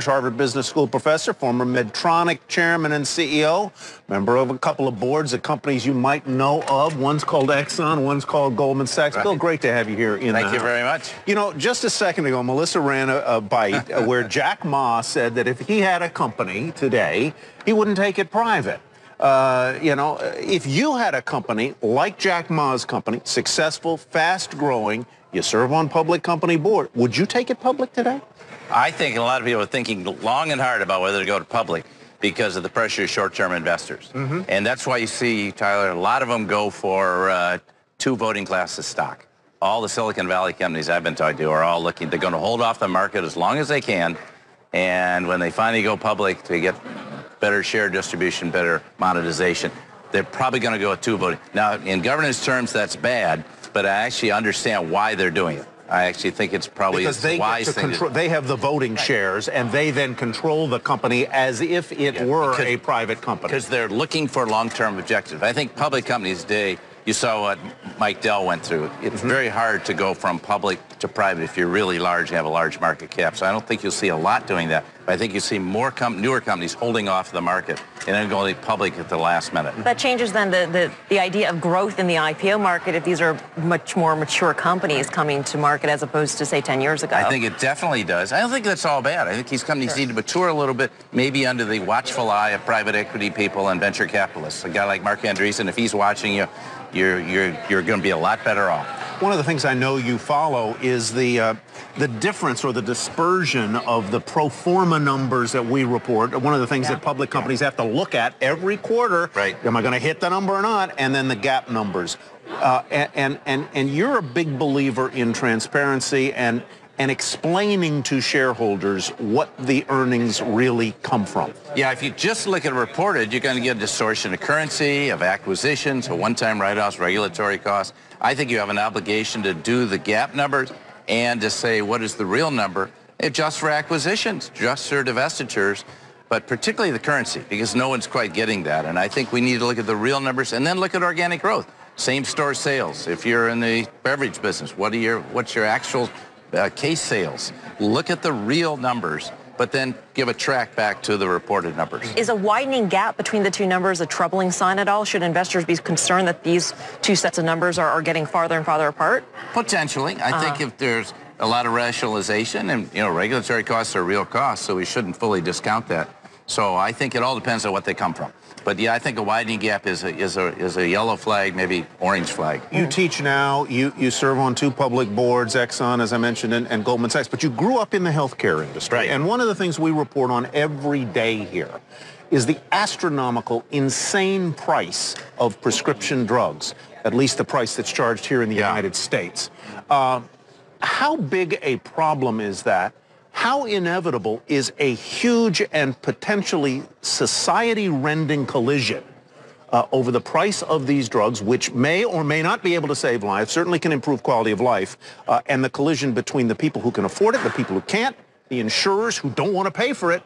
Harvard Business School professor, former Medtronic chairman and CEO, member of a couple of boards at companies you might know of. One's called Exxon, one's called Goldman Sachs. Right. Bill, great to have you here in the house. Thank you very much. You know, just a second ago, Melissa ran a bite where Jack Ma said that if he had a company today, he wouldn't take it private. You know, if you had a company like Jack Ma's company, successful, fast-growing, you serve on public company board, would you take it public today? I think a lot of people are thinking long and hard about whether to go to public because of the pressure of short-term investors. And that's why you see, Tyler, a lot of them go for 2 voting classes stock. All the Silicon Valley companies I've been talking to are all looking, they're going to hold off the market as long as they can. And when they finally go public to get better share distribution, better monetization, they're probably going to go with 2 voting. Now, in governance terms, that's bad, but I actually understand why they're doing it. I actually think it's probably a wise thing. They have the voting shares, and they then control the company as if it were a private company. Because they're looking for long-term objectives. I think public companies today, you saw what Mike Dell went through. It's very hard to go from public to private if you're really large and have a large market cap. So I don't think you'll see a lot doing that. But I think you see more newer companies holding off the market and then going public at the last minute. That changes then the idea of growth in the IPO market if these are much more mature companies coming to market as opposed to, say, 10 years ago. I think it definitely does. I don't think that's all bad. I think these companies need to mature a little bit, maybe under the watchful eye of private equity people and venture capitalists. A guy like Mark Andreessen, if he's watching you, you're going to be a lot better off. One of the things I know you follow is the difference or the dispersion of the pro forma numbers that we report. One of the things that public companies have to look at every quarter. Right. Am I going to hit the number or not? And then the GAAP numbers. And you're a big believer in transparency and explaining to shareholders what the earnings really come from. Yeah, if you just look at reported, you're going to get a distortion of currency, of acquisitions, of one-time write-offs, regulatory costs. I think you have an obligation to do the GAAP numbers and to say what is the real number, adjust for acquisitions, adjust for divestitures, but particularly the currency, because no one's quite getting that. And I think we need to look at the real numbers and then look at organic growth. Same-store sales. If you're in the beverage business, what's your actual case sales? Look at the real numbers, but then give a track back to the reported numbers. Is a widening gap between the 2 numbers a troubling sign at all? Should investors be concerned that these 2 sets of numbers are getting farther and farther apart? Potentially. I think if there's a lot of rationalization, and you know, regulatory costs are real costs, so we shouldn't fully discount that. So I think it all depends on what they come from. But yeah, I think a widening gap is a yellow flag, maybe orange flag. You teach now, you serve on 2 public boards, Exxon, as I mentioned, and Goldman Sachs, but you grew up in the healthcare industry. Right. And one of the things we report on every day here is the astronomical, insane price of prescription drugs, at least the price that's charged here in the United States. How big a problem is that? How inevitable is a huge and potentially society-rending collision over the price of these drugs, which may or may not be able to save lives, certainly can improve quality of life, and the collision between the people who can afford it, the people who can't, the insurers who don't want to pay for it,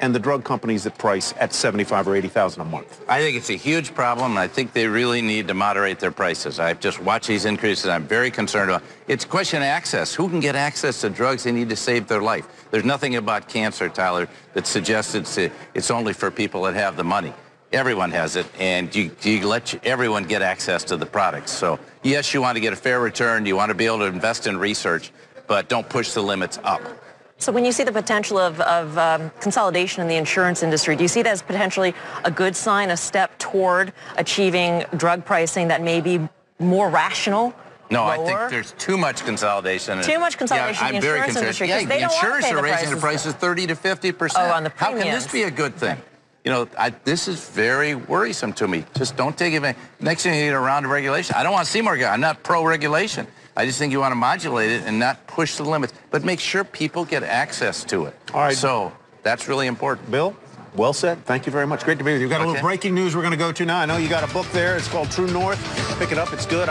and the drug companies that price at $75,000 or $80,000 a month? I think it's a huge problem, and I think they really need to moderate their prices. I've just watched these increases. I'm very concerned about it. It's a question of access. Who can get access to drugs they need to save their life? There's nothing about cancer, Tyler, that suggests it's only for people that have the money. Everyone has it, and you let everyone get access to the products. So, yes, you want to get a fair return. You want to be able to invest in research, but don't push the limits up. So when you see the potential of consolidation in the insurance industry, do you see that as potentially a good sign, a step toward achieving drug pricing that may be more rational? No, I think there's too much consolidation. Too much consolidation in the insurance industry. Yeah, the insurers are raising the prices 30 to 50%. Oh, on the premiums. How can this be a good thing? You know, this is very worrisome to me. Just don't take advantage. Next thing you need a round of regulation. I don't want to see more. I'm not pro-regulation. I just think you want to modulate it and not push the limits, but make sure people get access to it. All right. So that's really important. Bill, well said. Thank you very much. Great to be with you. We've got a little breaking news we're going to go to now. I know you got a book there. It's called True North. Pick it up. It's good.